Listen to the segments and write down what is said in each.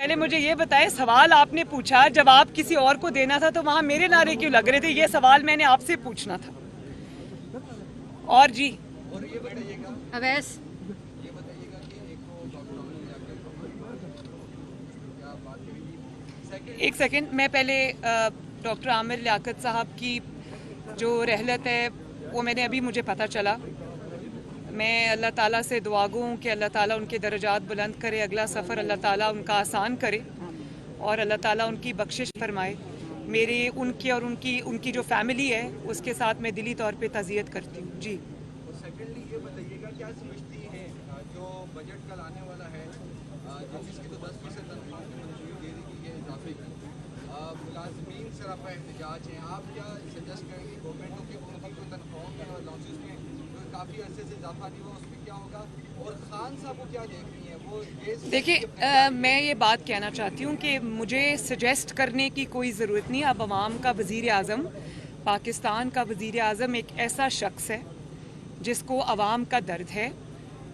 पहले मुझे ये बताएं, सवाल आपने पूछा, जब आप किसी और को देना था तो वहां मेरे नारे क्यों लग रहे थे? ये सवाल मैंने आपसे पूछना था। और जी और ये बताइएगा अवैस, ये बताइएगा कि एक तो लॉकडाउन में जाकर क्या बात करेगी। एक सेकंड, मैं पहले डॉक्टर आमिर लियाकत साहब की जो रहलत है वो मैंने अभी मुझे पता चला। मैं अल्लाह ताला से दुआ गो हूँ कि अल्लाह ताला उनके दर्जात बुलंद करे, अगला सफ़र अल्लाह ताला उनका आसान करे और अल्लाह ताला उनकी बख्शिश फरमाए। मेरे उनकी और उनकी जो फैमिली है उसके साथ मैं दिली तौर पे ताज़ियत करती हूँ। जी और सेकेंडली ये बताइएगा, क्या समझती हैं जो बजट कल आने वाला है, जिसकी तो 10% तनख्वाह में मंजूरी दे दी गई है इजाफे की, मुलाजमीन सरापा एहतजाज हैं, आप क्या सजेस्ट करेंगे गवर्नमेंट को कि उनकी जो तनख्वाहों में और लॉसेस में जो काफ़ी अरसे से इजाफा नहीं हुआ उसमें क्या होगा, और खान साहब को क्या देख रही हैं वो? देखिए, मैं ये बात कहना चाहती हूँ कि मुझे सजेस्ट करने की कोई ज़रूरत नहीं। अब अवाम का वज़ीर आज़म, पाकिस्तान का वज़ीर आज़म एक ऐसा शख्स है जिसको अवाम का दर्द है,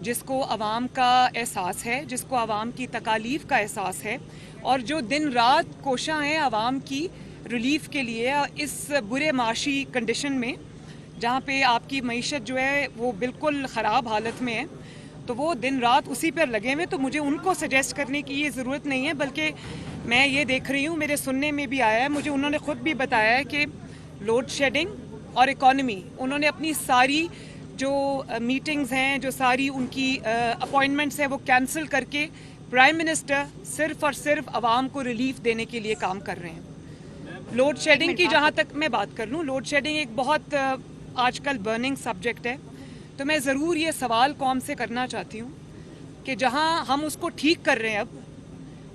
जिसको अवाम का एहसास है, जिसको अवाम की तकालीफ का एहसास है और जो दिन रात कोशां हैं अवाम की रिलीफ के लिए इस बुरे माशी कंडीशन में जहाँ पे आपकी मईशत जो है वो बिल्कुल ख़राब हालत में है, तो वो दिन रात उसी पर लगे हुए। तो मुझे उनको सजेस्ट करने की ये ज़रूरत नहीं है, बल्कि मैं ये देख रही हूँ, मेरे सुनने में भी आया है, मुझे उन्होंने ख़ुद भी बताया है कि लोड शेडिंग और इकॉनमी, उन्होंने अपनी सारी जो मीटिंग्स हैं, जो सारी उनकी अपॉइंटमेंट्स हैं, वो कैंसिल करके प्राइम मिनिस्टर सिर्फ और सिर्फ आवाम को रिलीफ देने के लिए काम कर रहे हैं। लोड शेडिंग की जहाँ तक मैं बात कर लूँ, लोड शेडिंग एक बहुत आजकल बर्निंग सब्जेक्ट है, तो मैं ज़रूर ये सवाल कौम से करना चाहती हूँ कि जहाँ हम उसको ठीक कर रहे हैं अब,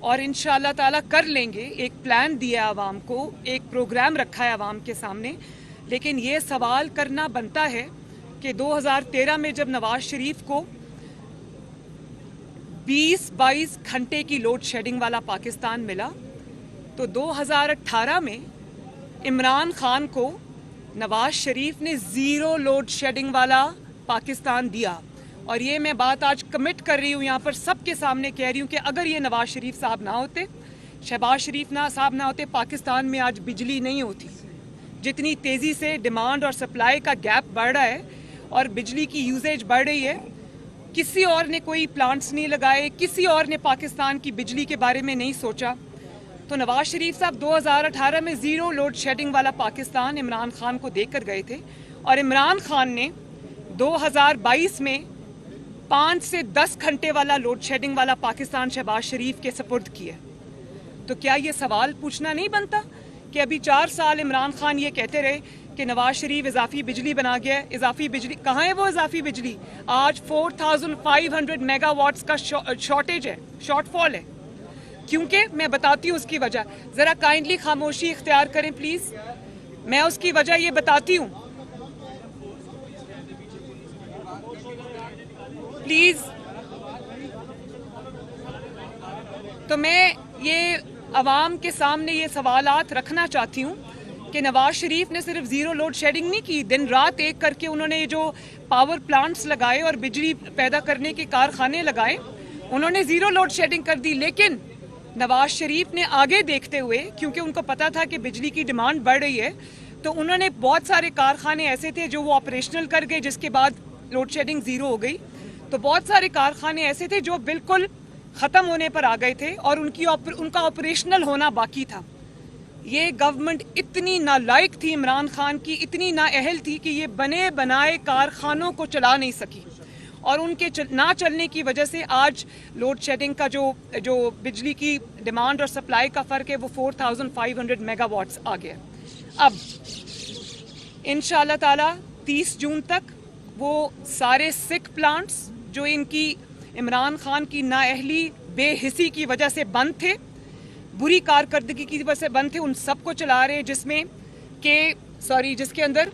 और इंशाअल्लाह ताला कर लेंगे, एक प्लान दिया आवाम को, एक प्रोग्राम रखा है आवाम के सामने, लेकिन ये सवाल करना बनता है कि 2013 में जब नवाज शरीफ को 20-22 घंटे की लोड शेडिंग वाला पाकिस्तान मिला, तो 2018 में इमरान खान को नवाज शरीफ ने ज़ीरो लोड शेडिंग वाला पाकिस्तान दिया। और ये मैं बात आज कमिट कर रही हूँ, यहाँ पर सबके सामने कह रही हूँ कि अगर ये नवाज शरीफ साहब ना होते, शहबाज शरीफ साहब ना होते, पाकिस्तान में आज बिजली नहीं होती। जितनी तेज़ी से डिमांड और सप्लाई का गैप बढ़ रहा है और बिजली की यूजेज बढ़ रही है, किसी और ने कोई प्लांट्स नहीं लगाए, किसी और ने पाकिस्तान की बिजली के बारे में नहीं सोचा। तो नवाज शरीफ साहब 2018 में ज़ीरो लोड शेडिंग वाला पाकिस्तान इमरान खान को देकर गए थे, और इमरान खान ने 2022 में 5 से 10 घंटे वाला लोड शेडिंग वाला पाकिस्तान शहबाज शरीफ के सपुर्द किया। तो क्या ये सवाल पूछना नहीं बनता कि अभी 4 साल इमरान खान ये कहते रहे कि नवाज शरीफ इजाफी बिजली बना गया? इजाफी बिजली कहाँ है? वो इजाफी बिजली आज 4500 मेगावाट्स का शॉर्टेज है, शॉर्टफॉल है। क्योंकि मैं बताती हूँ उसकी वजह, ज़रा काइंडली खामोशी इख्तियार करें प्लीज़। मैं उसकी वजह ये बताती हूँ प्लीज़। तो मैं ये अवाम के सामने ये सवालात रखना चाहती हूँ कि नवाज शरीफ ने सिर्फ ज़ीरो लोड शेडिंग नहीं की, दिन रात एक करके उन्होंने जो पावर प्लांट्स लगाए और बिजली पैदा करने के कारखाने लगाए, उन्होंने ज़ीरो लोड शेडिंग कर दी। लेकिन नवाज शरीफ ने आगे देखते हुए, क्योंकि उनको पता था कि बिजली की डिमांड बढ़ रही है, तो उन्होंने बहुत सारे कारखाने ऐसे थे जो वो ऑपरेशनल कर गए, जिसके बाद लोड शेडिंग ज़ीरो हो गई। तो बहुत सारे कारखाने ऐसे थे जो बिल्कुल ख़त्म होने पर आ गए थे और उनका ऑपरेशनल होना बाकी था। ये गवर्नमेंट इतनी नालायक थी इमरान खान की, इतनी नाअहल थी कि ये बने बनाए कारखानों को चला नहीं सकी, और उनके ना चलने की वजह से आज लोड शेडिंग का जो बिजली की डिमांड और सप्लाई का फ़र्क है वो 4500 मेगावाट्स आ गया। अब इंशाअल्लाह ताला 30 जून तक वो सारे सिक प्लांट्स जो इनकी इमरान खान की नाअहली बेहिसी की वजह से बंद थे, बुरी कारकर्दगी की वजह से बंद थे, उन सबको चला रहे हैं, जिसके अंदर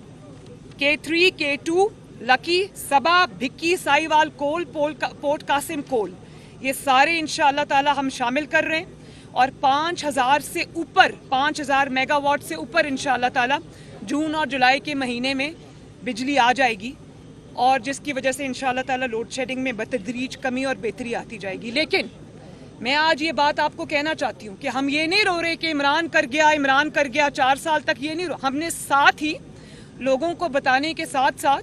K3, K2, लकी, सबा, भिक्की, साहिवाल कोल, पोर्ट कासिम कोल, ये सारे इंशाअल्लाह ताला हम शामिल कर रहे हैं। और 5000 मेगावाट से ऊपर इंशाअल्लाह ताला जून और जुलाई के महीने में बिजली आ जाएगी, और जिसकी वजह से इंशाअल्लाह ताला लोड शेडिंग में बतदरीज कमी और बेहतरी आती जाएगी। लेकिन मैं आज ये बात आपको कहना चाहती हूँ कि हम ये नहीं रो रहे कि इमरान कर गया 4 साल तक, ये नहीं रो। हमने साथ ही लोगों को बताने के साथ साथ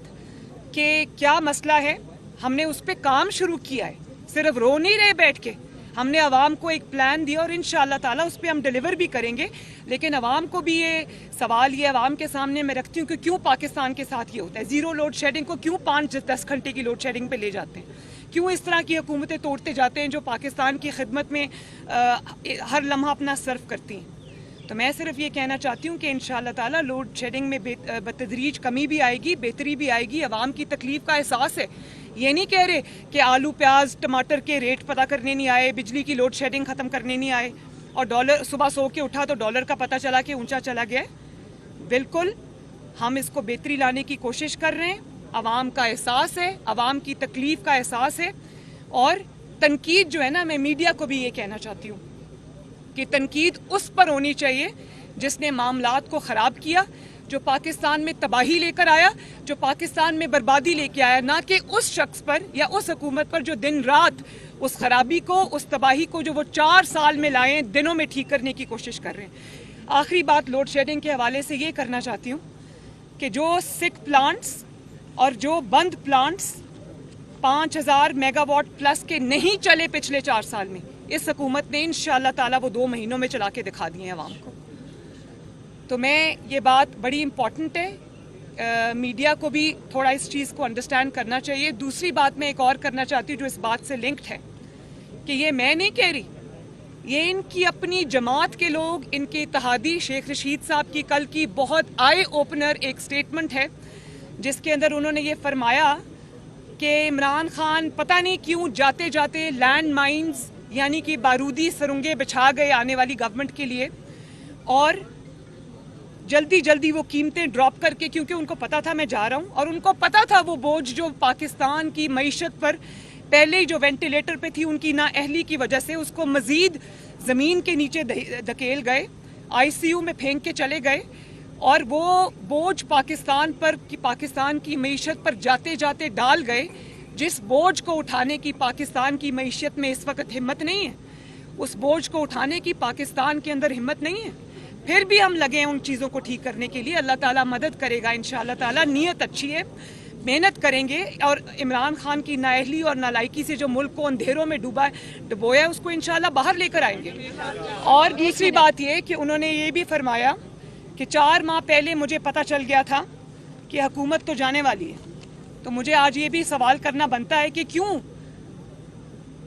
कि क्या मसला है, हमने उस पर काम शुरू किया है। सिर्फ रो नहीं रहे बैठ के, हमने अवाम को एक प्लान दिया और इंशाअल्लाह ताला उस पर हम डिलीवर भी करेंगे। लेकिन अवाम को भी ये सवाल ये अवाम के सामने मैं रखती हूँ कि क्यों पाकिस्तान के साथ ये होता है। ज़ीरो लोड शेडिंग को क्यों 5-10 घंटे की लोड शेडिंग पे ले जाते हैं, क्यों इस तरह की हुकूमतें तोड़ते जाते हैं जो पाकिस्तान की खिदमत में हर लम्हा अपना सर्व करती हैं। तो मैं सिर्फ ये कहना चाहती हूँ कि इंशाअल्लाह ताला लोड शेडिंग में बतदरीज कमी भी आएगी, बेहतरी भी आएगी। अवाम की तकलीफ का एहसास है। ये नहीं कह रहे कि आलू प्याज टमाटर के रेट पता करने नहीं आए, बिजली की लोड शेडिंग ख़त्म करने नहीं आए, और डॉलर सुबह सो के उठा तो डॉलर का पता चला कि ऊंचा चला गया है। बिल्कुल हम इसको बेहतरी लाने की कोशिश कर रहे हैं। अवाम का एहसास है, अवाम की तकलीफ का एहसास है। और तनकीद जो है ना, मैं मीडिया को भी ये कहना चाहती हूँ कि तनकीद उस पर होनी चाहिए जिसने मामलात को ख़राब किया, जो पाकिस्तान में तबाही लेकर आया, जो पाकिस्तान में बर्बादी लेके आया, ना कि उस शख्स पर या उस हुकूमत पर जो दिन रात उस खराबी को, उस तबाही को जो वो 4 साल में लाए दिनों में ठीक करने की कोशिश कर रहे हैं। आखिरी बात लोड शेडिंग के हवाले से ये करना चाहती हूँ कि जो सिक प्लांट्स और जो बंद प्लांट्स 5000 मेगावाट प्लस के नहीं चले पिछले 4 साल में, इस हुकूमत ने इंशाअल्लाह ताला वो 2 महीनों में चला के दिखा दिए हैं अवाम को। तो मैं ये बात बड़ी इम्पॉर्टेंट है, मीडिया को भी थोड़ा इस चीज़ को अंडरस्टैंड करना चाहिए। दूसरी बात मैं एक और करना चाहती हूँ जो इस बात से लिंक्ड है कि ये मैं नहीं कह रही, ये इनकी अपनी जमात के लोग, इनके इत्तेहादी शेख रशीद साहब की कल की बहुत आई ओपनर एक स्टेटमेंट है जिसके अंदर उन्होंने ये फरमाया कि इमरान खान पता नहीं क्यों जाते जाते लैंड माइंस यानी कि बारूदी सुरंगें बिछा गए आने वाली गवर्नमेंट के लिए, और जल्दी जल्दी वो कीमतें ड्रॉप करके, क्योंकि उनको पता था मैं जा रहा हूँ और उनको पता था वो बोझ जो पाकिस्तान की मईशत पर पहले ही जो वेंटिलेटर पे थी उनकी नाअहली की वजह से उसको मजीद ज़मीन के नीचे धकेल गए, ICU में फेंक के चले गए, और वो बोझ पाकिस्तान पर कि पाकिस्तान की मईशत पर जाते जाते डाल गए जिस बोझ को उठाने की पाकिस्तान की मईशत में इस वक्त हिम्मत नहीं है। उस बोझ को उठाने की पाकिस्तान के अंदर हिम्मत नहीं है। फिर भी हम लगे हैं उन चीज़ों को ठीक करने के लिए। अल्लाह ताला मदद करेगा इंशाअल्लाह ताला। नीयत अच्छी है, मेहनत करेंगे, और इमरान खान की नाअहली और नालायकी से जो मुल्क को अंधेरों में डुबोया है उसको इंशाअल्लाह बाहर लेकर आएंगे। और दूसरी बात ये कि उन्होंने ये भी फरमाया कि 4 माह पहले मुझे पता चल गया था कि हुकूमत तो जाने वाली है। तो मुझे आज ये भी सवाल करना बनता है कि क्यों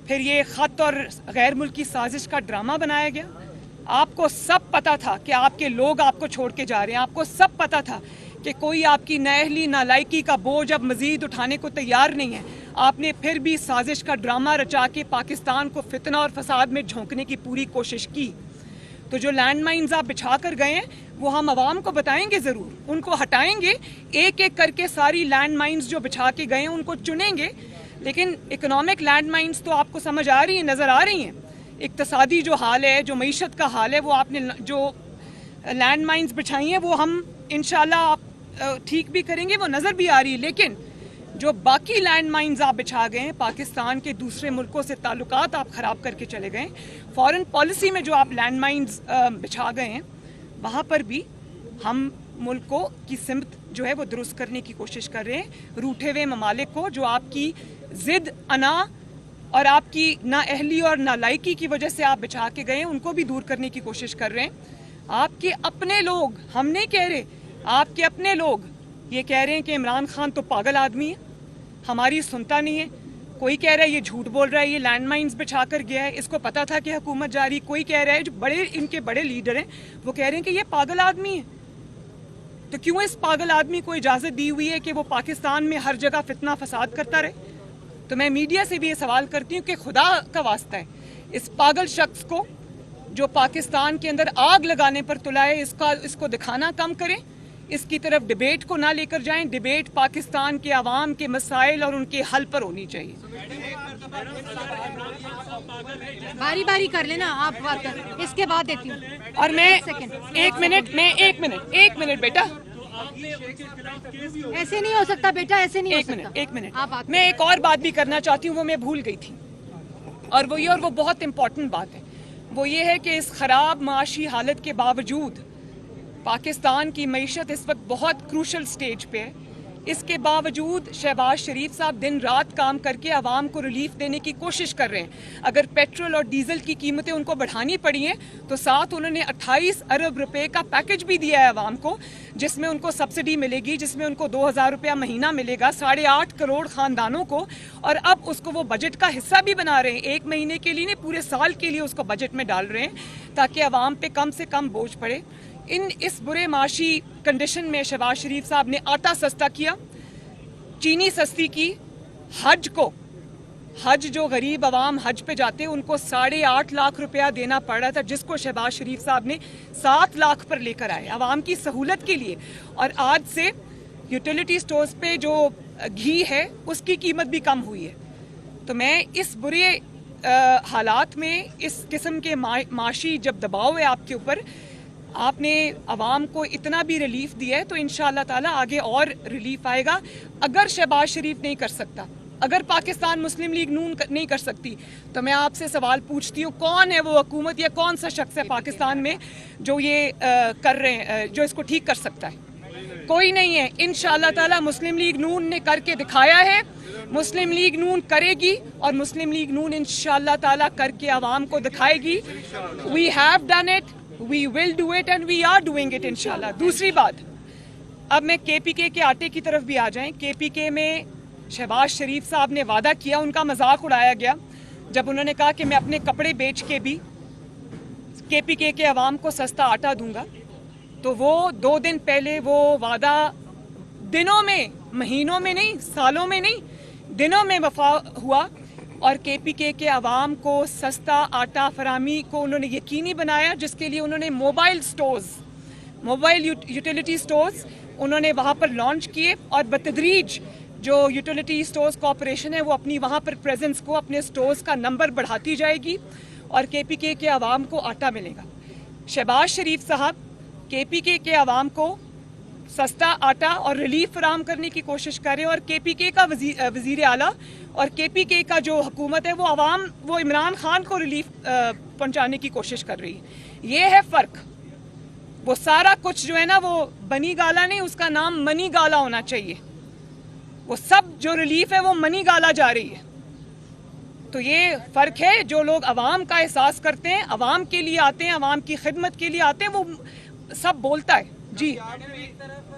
फिर ये ख़त और गैर मुल्की साजिश का ड्रामा बनाया गया। आपको सब पता था कि आपके लोग आपको छोड़ के जा रहे हैं, आपको सब पता था कि कोई आपकी नाअहली नालायकी का बोझ अब मजीद उठाने को तैयार नहीं है। आपने फिर भी साजिश का ड्रामा रचा के पाकिस्तान को फितना और फसाद में झोंकने की पूरी कोशिश की। तो जो लैंड माइन्स आप बिछा कर गए हैं वो हम आवाम को बताएंगे ज़रूर, उनको हटाएंगे, एक एक करके सारी लैंड माइन्स जो बिछा के गए हैं उनको चुनेंगे। लेकिन इकोनॉमिक लैंड माइन्स तो आपको समझ आ रही है, नज़र आ रही हैं। इक्तसादी जो हाल है, जो मईशत का हाल है, वो आपने जो लैंड माइन्स बिछाई हैं वो हम इंशाल्लाह ठीक भी करेंगे, वो नज़र भी आ रही है। लेकिन जो बाकी लैंड माइन्स आप बिछा गए हैं, पाकिस्तान के दूसरे मुल्कों से ताल्लुकात आप ख़राब करके चले गए, फॉरेन पॉलिसी में जो आप लैंड माइन्स बिछा गए हैं, वहाँ पर भी हम मुल्कों की सिमत जो है वो दुरुस्त करने की कोशिश कर रहे हैं। रूठे हुए ममालिक को जो आपकी ज़िद, अना और आपकी नाअहली और नालायकी की वजह से आप बिछा के गए हैं, उनको भी दूर करने की कोशिश कर रहे हैं। आपके अपने लोग, हम नहीं कह रहे, आपके अपने लोग ये कह रहे हैं कि इमरान खान तो पागल आदमी है, हमारी सुनता नहीं है। कोई कह रहा है ये झूठ बोल रहा है, ये लैंड माइन्स बिछा कर गया है, इसको पता था कि हुकूमत जा रही। कोई कह रहा है, जो बड़े इनके बड़े लीडर हैं वो कह रहे हैं कि ये पागल आदमी है। तो क्यों इस पागल आदमी को इजाज़त दी हुई है कि वो पाकिस्तान में हर जगह फितना फसाद करता रहे? तो मैं मीडिया से भी ये सवाल करती हूँ कि खुदा का वास्ता है, इस पागल शख्स को जो पाकिस्तान के अंदर आग लगाने पर तुला है, इसको दिखाना कम करें, इसकी तरफ डिबेट को ना लेकर जाएं। डिबेट पाकिस्तान के अवाम के मसाइल और उनके हल पर होनी चाहिए। बारी बारी कर लेना आप बात कर, इसके बाद देती हूँ। और मैं एक मिनट बेटा, ऐसे नहीं हो सकता बेटा, ऐसे नहीं हो सकता। एक मिनट आप मैं एक और बात भी करना चाहती हूँ, वो मैं भूल गई थी। और वो बहुत इम्पॉर्टेंट बात है, वो ये है कि इस ख़राब माशी हालत के बावजूद पाकिस्तान की मईशत इस वक्त बहुत क्रूशल स्टेज पे है। इसके बावजूद शहबाज शरीफ साहब दिन रात काम करके आवाम को रिलीफ देने की कोशिश कर रहे हैं। अगर पेट्रोल और डीजल की कीमतें उनको बढ़ानी पड़ी हैं तो साथ उन्होंने 28 अरब रुपए का पैकेज भी दिया है आवाम को, जिसमें उनको सब्सिडी मिलेगी, जिसमें उनको 2000 रुपया महीना मिलेगा 8.5 करोड़ खानदानों को। और अब उसको वो बजट का हिस्सा भी बना रहे हैं, एक महीने के लिए नहीं पूरे साल के लिए उसको बजट में डाल रहे हैं ताकि आवाम पे कम से कम बोझ पड़े। इस बुरे माशी कंडीशन में शहबाज शरीफ साहब ने आटा सस्ता किया, चीनी सस्ती की, हज जो गरीब आवाम हज पे जाते हैं उनको 8.5 लाख रुपया देना पड़ रहा था, जिसको शहबाज शरीफ साहब ने 7 लाख पर लेकर आए आवाम की सहूलत के लिए। और आज से यूटिलिटी स्टोर्स पे जो घी है उसकी कीमत भी कम हुई है। तो मैं इस बुरे हालात में इस किस्म के माशी जब दबाव है आपके ऊपर, आपने आवाम को इतना भी रिलीफ दिया है तो इंशाअल्लाह ताला आगे और रिलीफ आएगा। अगर शहबाज शरीफ नहीं कर सकता, अगर पाकिस्तान मुस्लिम लीग नून नहीं कर सकती, तो मैं आपसे सवाल पूछती हूँ कौन है वो हुकूमत या कौन सा शख्स है पाकिस्तान में जो ये कर रहे हैं, जो इसको ठीक कर सकता है? कोई नहीं है। इंशाअल्लाह ताला मुस्लिम लीग नून ने करके दिखाया है, मुस्लिम लीग नून करेगी और मुस्लिम लीग नून इंशाअल्लाह ताला करके आवाम को दिखाएगी। We have done it, we will do it and we are doing it इंशाल्लाह। दूसरी बात, अब मैं केपीके के आटे की तरफ भी आ जाएं। केपीके में शहबाज शरीफ साहब ने वादा किया, उनका मजाक उड़ाया गया जब उन्होंने कहा कि मैं अपने कपड़े बेच के भी केपीके के अवाम को सस्ता आटा दूंगा। तो वो 2 दिन पहले वो वादा दिनों में, महीनों में नहीं, सालों में नहीं, दिनों में वफा हुआ और केपीके के अवाम को सस्ता आटा फरामी को उन्होंने यकीनी बनाया, जिसके लिए उन्होंने मोबाइल यूटिलिटी स्टोर्स उन्होंने वहाँ पर लॉन्च किए और बतदरीज जो यूटिलिटी स्टोर्स कॉरपोरेशन है वो अपनी वहाँ पर प्रेजेंस को, अपने स्टोर्स का नंबर बढ़ाती जाएगी और केपीके के अवाम को आटा मिलेगा। शहबाज शरीफ साहब केपीके के अवाम को सस्ता आटा और रिलीफ फराहम करने की कोशिश कर रहे हैं और केपीके का वजीर आला और केपीके का जो हुकूमत है वो इमरान खान को रिलीफ पहुंचाने की कोशिश कर रही है। ये है फर्क। वो सारा कुछ जो है ना वो बनी गाला नहीं, उसका नाम मनी गाला होना चाहिए। वो सब जो रिलीफ है वो मनी गाला जा रही है। तो ये फर्क है। जो लोग अवाम का एहसास करते हैं, अवाम के लिए आते हैं, अवाम की खिदमत के लिए आते हैं, वो सब बोलता है। जी,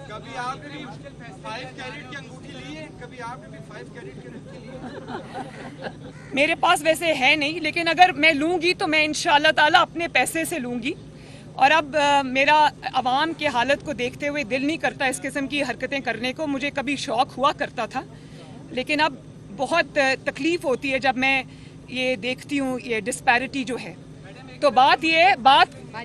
कभी आपने 5 कैरेट की अंगूठी ली है? कभी आपने भी 5 कैरेट की अंगूठी ली है? मेरे पास वैसे है नहीं, लेकिन अगर मैं लूंगी तो मैं इंशाअल्लाह ताला अपने पैसे से लूंगी। और अब मेरा अवाम की हालत को देखते हुए दिल नहीं करता इस किस्म की हरकतें करने को। मुझे कभी शौक हुआ करता था, लेकिन अब बहुत तकलीफ होती है जब मैं ये देखती हूँ ये डिस्पैरिटी जो है। तो बात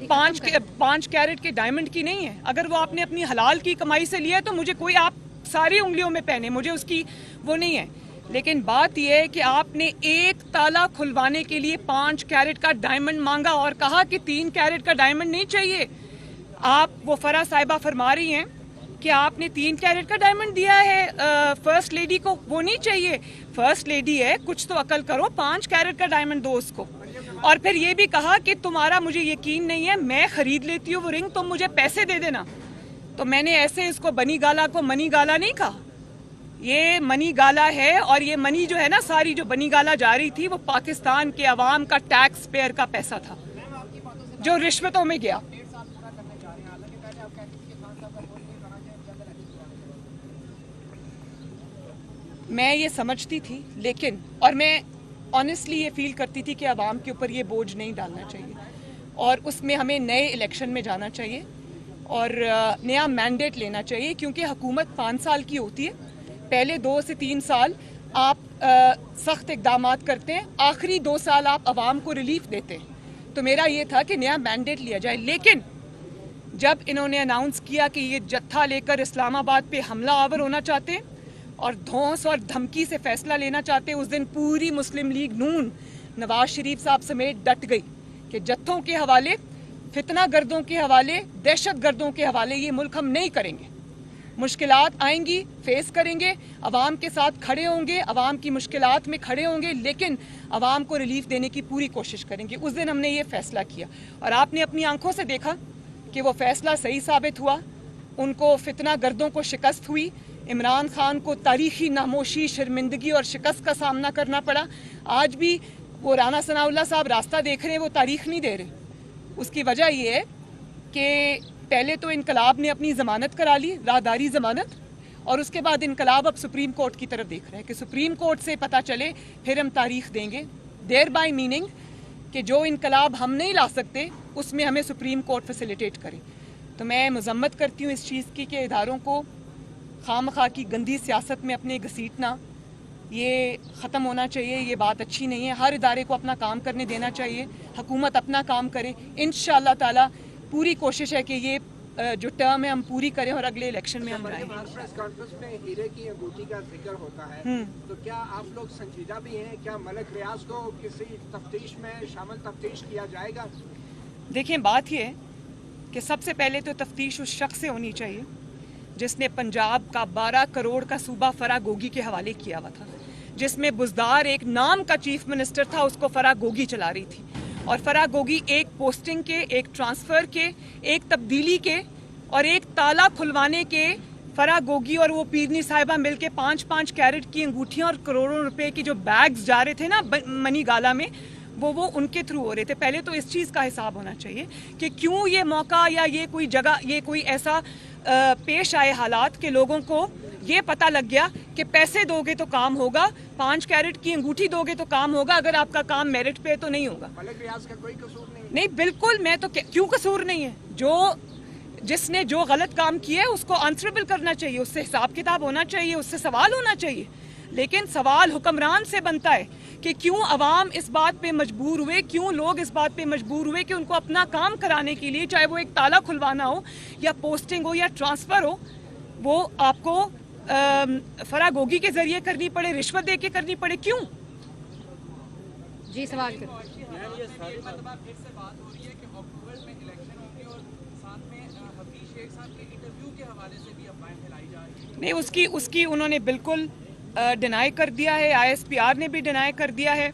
5 कैरेट के डायमंड की नहीं है। अगर वो आपने अपनी हलाल की कमाई से लिया है तो मुझे कोई, आप सारी उंगलियों में पहने, मुझे उसकी वो नहीं है। लेकिन बात यह है कि आपने एक ताला खुलवाने के लिए 5 कैरेट का डायमंड मांगा और कहा कि 3 कैरेट का डायमंड नहीं चाहिए। आप, वो फरा साहिबा फरमा रही हैं कि आपने 3 कैरेट का डायमंड दिया है फर्स्ट लेडी को, वो नहीं चाहिए। फर्स्ट लेडी है, कुछ तो अकल करो, 5 कैरेट का डायमंड दो उसको। और फिर ये भी कहा कि तुम्हारा मुझे यकीन नहीं है, मैं खरीद लेती हूँ वो रिंग, तुम मुझे पैसे दे देना। तो मैंने ऐसे इसको बनी गाला को मनी गाला नहीं कहा, ये मनी गाला है। और ये मनी जो है ना, सारी जो बनी गाला जा रही थी वो पाकिस्तान के अवाम का टैक्स पेयर का पैसा था जो रिश्वतों में गया। मैं ये समझती थी, लेकिन और मैं ऑनेस्टली ये फील करती थी कि अवाम के ऊपर ये बोझ नहीं डालना चाहिए और उसमें हमें नए इलेक्शन में जाना चाहिए और नया मैंडेट लेना चाहिए, क्योंकि हुकूमत 5 साल की होती है। पहले 2 से 3 साल आप सख्त इक़दामात करते हैं, आखिरी 2 साल आप अवाम को रिलीफ देते हैं। तो मेरा ये था कि नया मैंडेट लिया जाए। लेकिन जब इन्होंने अनाउंस किया कि ये जत्था लेकर इस्लामाबाद पे हमला आवर होना चाहते हैं और धौंस और धमकी से फैसला लेना चाहते हैं, उस दिन पूरी मुस्लिम लीग नून नवाज शरीफ साहब समेत डट गई कि जत्थों के हवाले, फितना गर्दों के हवाले, दहशत गर्दों के हवाले ये मुल्क हम नहीं करेंगे। मुश्किलात आएंगी, फेस करेंगे, अवाम के साथ खड़े होंगे, अवाम की मुश्किलात में खड़े होंगे, लेकिन अवाम को रिलीफ देने की पूरी कोशिश करेंगे। उस दिन हमने ये फैसला किया और आपने अपनी आंखों से देखा कि वो फैसला सही साबित हुआ। उनको फितना गर्दों को शिकस्त हुई, इमरान खान को तारीखी नामोशी, शर्मिंदगी और शिकस्त का सामना करना पड़ा। आज भी वो राना सनाउल्लाह साहब रास्ता देख रहे हैं, वो तारीख नहीं दे रहे। उसकी वजह ये है कि पहले तो इनकलाब ने अपनी ज़मानत करा ली, राहदारी ज़मानत, और उसके बाद इनकलाब अब सुप्रीम कोर्ट की तरफ देख रहे हैं कि सुप्रीम कोर्ट से पता चले फिर हम तारीख देंगे। देयर बाय मीनिंग कि जो इनकलाब हम नहीं ला सकते उसमें हमें सुप्रीम कोर्ट फैसिलिटेट करे। तो मैं मजम्मत करती हूँ इस चीज़ की कि इदारों को खामखा की गंदी सियासत में अपने घसीटना ये ख़त्म होना चाहिए। ये बात अच्छी नहीं है। हर इदारे को अपना काम करने देना चाहिए, हुकूमत अपना काम करे। इंशाअल्लाह ताला पूरी कोशिश है कि ये जो टर्म है हम पूरी करें और अगले इलेक्शन में हम आएँ। प्रेस कॉन्फ्रेंस में हीरे की अंगूठी का जिक्र होता है, तो क्या आप लोग संजीदा भी हैं? क्या मलिक रियाज को किसी तफ्तीश में शामिल तफ्तीश किया जाएगा? देखिए, बात ये है कि सबसे पहले तो तफ्तीश उस शख्स से होनी चाहिए जिसने पंजाब का 12 करोड़ का सूबा फरागोगी के हवाले किया हुआ था, जिसमें बुजदार एक नाम का चीफ मिनिस्टर था, उसको फरागोगी चला रही थी। और फरागोगी एक पोस्टिंग के, एक ट्रांसफ़र के, एक तब्दीली के और एक ताला खुलवाने के, फरागोगी और वो पीरनी साहिबा मिलके 5-5 कैरेट की अंगूठियां और करोड़ों रुपए की जो बैग्स जा रहे थे ना मनी गाला में, वो उनके थ्रू हो रहे थे। पहले तो इस चीज़ का हिसाब होना चाहिए कि क्यों ये मौका या ये कोई जगह, ये कोई ऐसा पेश आए हालात के लोगों को ये पता लग गया कि पैसे दोगे तो काम होगा, 5 कैरेट की अंगूठी दोगे तो काम होगा, अगर आपका काम मेरिट पे तो नहीं होगा। मलिक रियाज का कोई कसूर नहीं? नहीं, बिल्कुल। मैं तो क्यों कसूर नहीं है? जिसने जो गलत काम किया है उसको आंसरेबल करना चाहिए, उससे हिसाब किताब होना चाहिए, उससे सवाल होना चाहिए। लेकिन सवाल हुक्मरान से बनता है कि क्यों अवाम इस बात पे मजबूर हुए, क्यों लोग इस बात पे मजबूर हुए कि उनको अपना काम कराने के लिए, चाहे वो एक ताला खुलवाना हो या पोस्टिंग हो या ट्रांसफ़र हो, वो आपको फरागोगी के जरिए करनी पड़े, रिश्वत दे के करनी पड़े। क्यों? जी सवाल करो। नहीं, उसकी उन्होंने बिल्कुल डिनाई कर दिया है, ISPR ने भी डिनाई कर दिया है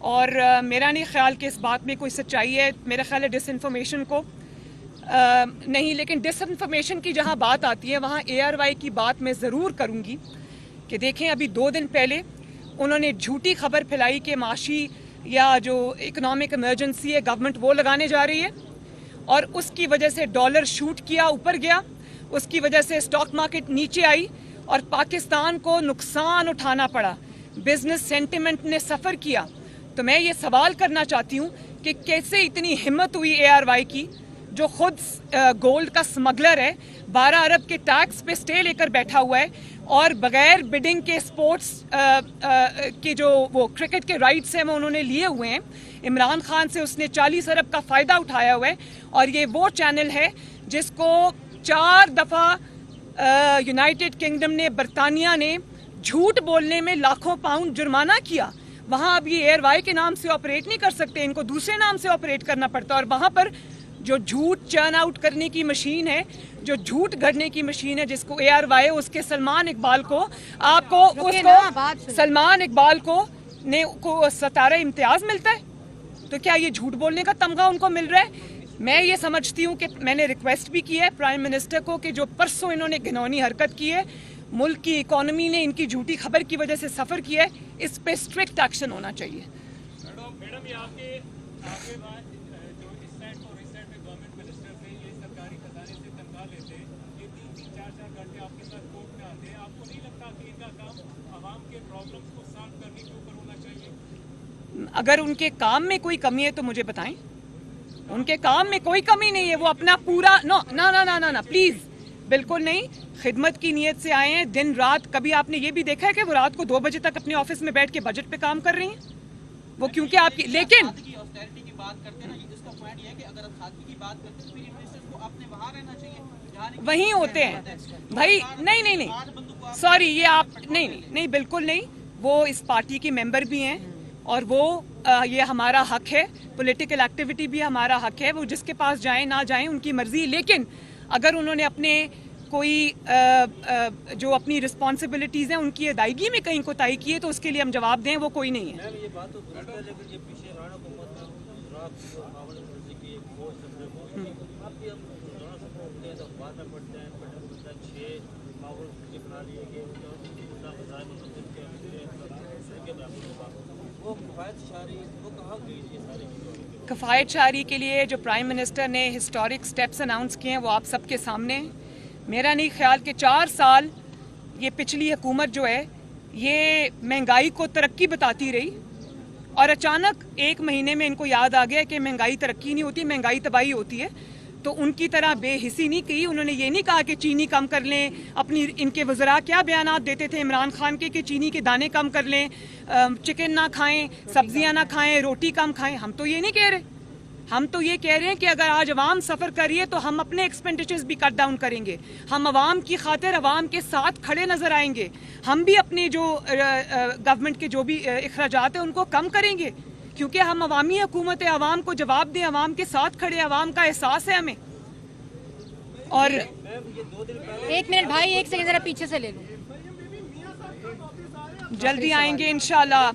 और मेरा नहीं ख्याल कि इस बात में कोई सच्चाई है। मेरा ख्याल है डिसइंफॉर्मेशन को नहीं, लेकिन डिसइंफॉर्मेशन की जहां बात आती है वहां ARY की बात मैं ज़रूर करूंगी कि देखें, अभी 2 दिन पहले उन्होंने झूठी खबर फैलाई कि माशी या जो इकोनॉमिक इमरजेंसी है गवर्नमेंट वो लगाने जा रही है और उसकी वजह से डॉलर शूट किया, ऊपर गया, उसकी वजह से स्टॉक मार्केट नीचे आई और पाकिस्तान को नुकसान उठाना पड़ा, बिजनेस सेंटिमेंट ने सफ़र किया। तो मैं ये सवाल करना चाहती हूँ कि कैसे इतनी हिम्मत हुई ARY की, जो खुद गोल्ड का स्मगलर है, 12 अरब के टैक्स पे स्टे लेकर बैठा हुआ है और बगैर बिडिंग के स्पोर्ट्स के जो वो क्रिकेट के राइट्स हैं वो उन्होंने लिए हुए हैं। इमरान खान से उसने 40 अरब का फ़ायदा उठाया हुआ है और ये वो चैनल है जिसको 4 दफ़ा यूनाइटेड किंगडम ने, बरतानिया ने झूठ बोलने में लाखों पाउंड जुर्माना किया। वहाँ अब ये ARY के नाम से ऑपरेट नहीं कर सकते, इनको दूसरे नाम से ऑपरेट करना पड़ता है और वहाँ पर जो झूठ चर्न आउट करने की मशीन है, जो झूठ गढ़ने की मशीन है, जिसको ARY है, उसके सलमान इकबाल को, आपको उसको सलमान इकबाल को सतारा इम्तियाज मिलता है। तो क्या ये झूठ बोलने का तमगा उनको मिल रहा है? मैं ये समझती हूँ कि मैंने रिक्वेस्ट भी की है प्राइम मिनिस्टर को कि जो परसों इन्होंने घिनौनी हरकत की है, मुल्क की इकोनॉमी ने इनकी झूठी खबर की वजह से सफ़र किया है, इस पे स्ट्रिक्ट एक्शन होना चाहिए। मैडम, ये आपके बाद जो इस साइड और इस साइड में गवर्नमेंट मिनिस्टर से ये सरकारी खजाने से तनख्वाह लेते हैं, ये 3-4 घंटे आपके साथ कोर्ट में आते हैं, आपको नहीं लगता कि इनका काम आवाम के प्रॉब्लम्स को सॉल्व करने के ऊपर होना चाहिए? अगर उनके काम में कोई कमी है तो मुझे बताएं। उनके काम में कोई कमी नहीं है, वो अपना पूरा ना प्लीज, बिल्कुल नहीं, खिदमत की नीयत से आए हैं। दिन रात, कभी आपने ये भी देखा है कि वो रात को 2 बजे तक अपने ऑफिस में बैठ के बजट पे काम कर रही हैं? वो क्योंकि आपकी, लेकिन ऑस्टेरिटी की बात करते हैं ना, इसका पॉइंट ये है कि अगर आप सादगी की बात करते हैं तो फिर इन्वेस्टर्स को अपने वहां रहना चाहिए, वहीं होते हैं भाई। नहीं, सॉरी, ये आप नहीं, बिल्कुल नहीं। वो इस पार्टी की मेंबर भी हैं और वो ये हमारा हक है, पॉलिटिकल एक्टिविटी भी हमारा हक है, वो जिसके पास जाएं ना जाएं उनकी मर्जी। लेकिन अगर उन्होंने अपने कोई जो अपनी रिस्पॉन्सिबिलिटीज़ हैं उनकी अदायगी में कहीं कोताही की है तो उसके लिए हम जवाब दें, वो कोई नहीं है। ये बात तो दुरुस्त है, लेकिन ये पीछे राणा हुकूमत में रात और मावल फर्जी की एक फौज सबसे आप भी हम राणा सब उठते हैं तो अखबार में पढ़ते हैं 6 मावल फर्जी बना लिए गए वो कफायत शारी वो कहाँ गई ये सारी चीज़ें? कफ़ायत शारी के लिए जो प्राइम मिनिस्टर ने हिस्टोरिक स्टेप्स अनाउंस किए हैं वो आप सबके सामने हैं। मेरा नहीं ख्याल कि 4 साल ये पिछली हुकूमत जो है ये महंगाई को तरक्की बताती रही और अचानक 1 महीने में इनको याद आ गया कि महंगाई तरक्की नहीं होती, महंगाई तबाही होती है। तो उनकी तरह बेहिसी नहीं की। उन्होंने ये नहीं कहा कि चीनी कम कर लें। अपनी इनके वज़रा क्या बयानात देते थे इमरान खान के कि चीनी के दाने कम कर लें, चिकन ना खाएं, सब्जियां ना खाएं, रोटी कम खाएं। हम तो ये नहीं कह रहे। हम तो ये कह रहे हैं कि अगर आज अवाम सफ़र कर रही है तो हम अपने एक्सपेंडिचर्स भी कट डाउन करेंगे। हम अवाम की खातिर अवाम के साथ खड़े नज़र आएंगे। हम भी अपने जो गवर्नमेंट के जो भी अखराजात हैं उनको कम करेंगे, क्योंकि हम अवामी हुकूमत है। अवाम को जवाब दें, अवाम के साथ खड़े, अवाम का एहसास है हमें। और 1 मिनट भाई, 1 सेकंड जरा पीछे से ले लो। जल्दी आएंगे इंशाल्लाह,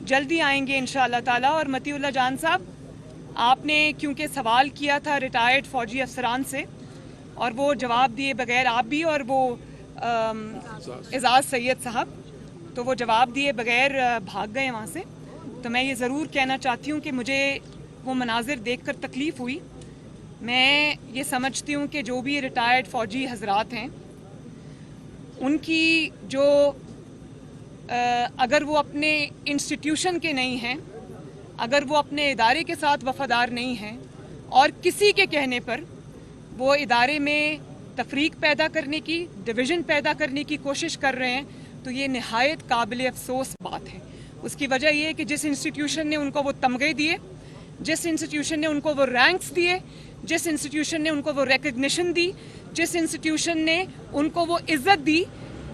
जल्दी आएंगे इंशाल्लाह ताला। और मतीउल्लाह जान साहब, आपने क्योंकि सवाल किया था रिटायर्ड फौजी अफसरान से और वो जवाब दिए बगैर, आप भी और वो एजाज सैयद साहब, तो वो जवाब दिए बगैर भाग गए वहाँ से। तो मैं ये ज़रूर कहना चाहती हूँ कि मुझे वो मनाजिर देखकर तकलीफ़ हुई। मैं ये समझती हूँ कि जो भी रिटायर्ड फ़ौजी हजरात हैं उनकी जो अगर वो अपने इंस्टीट्यूशन के नहीं हैं, अगर वो अपने इदारे के साथ वफ़ादार नहीं हैं और किसी के कहने पर वो इदारे में तफरीक पैदा करने की, डिवीज़न पैदा करने की कोशिश कर रहे हैं, तो ये नहायत काबिल अफसोस बात है। उसकी वजह ये है कि जिस इंस्टीट्यूशन ने उनको वो तमगे दिए, जिस इंस्टीट्यूशन ने उनको वो रैंक्स दिए, जिस इंस्टीट्यूशन ने उनको वो रिकग्निशन दी, जिस इंस्टीट्यूशन ने उनको वो इज्जत दी,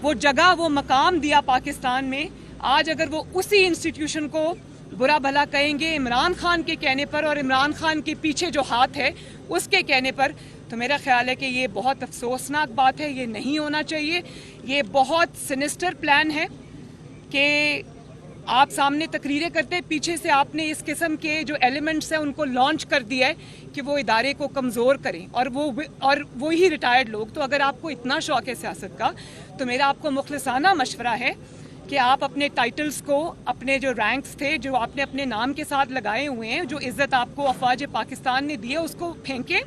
वो जगह, वो मकाम दिया पाकिस्तान में, आज अगर वो उसी इंस्टीट्यूशन को बुरा भला कहेंगे इमरान खान के कहने पर और इमरान खान के पीछे जो हाथ है उसके कहने पर, तो मेरा ख्याल है कि ये बहुत अफसोसनाक बात है। ये नहीं होना चाहिए। ये बहुत सिनिस्टर प्लान है कि आप सामने तकरीरें करते हैं, पीछे से आपने इस किस्म के जो एलिमेंट्स हैं उनको लॉन्च कर दिया है कि वो इदारे को कमज़ोर करें, और वो ही रिटायर्ड लोग। तो अगर आपको इतना शौक है सियासत का, तो मेरा आपको मुखलिसाना मशवरा है कि आप अपने टाइटल्स को, अपने जो रैंक्स थे जो आपने अपने नाम के साथ लगाए हुए हैं, जो इज़्ज़त आपको अफवाज पाकिस्तान ने दी है, उसको फेंकें,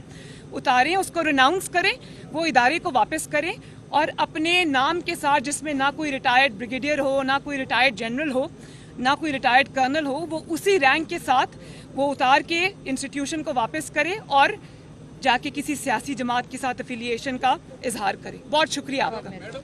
उतारें, उसको रिनाउंस करें, वो इदारे को वापस करें और अपने नाम के साथ, जिसमें ना कोई रिटायर्ड ब्रिगेडियर हो, ना कोई रिटायर्ड जनरल हो, ना कोई रिटायर्ड कर्नल हो, वो उसी रैंक के साथ वो उतार के इंस्टीट्यूशन को वापस करें और जाके किसी सियासी जमात के साथ एफिलिएशन का इजहार करें। बहुत शुक्रिया आपका।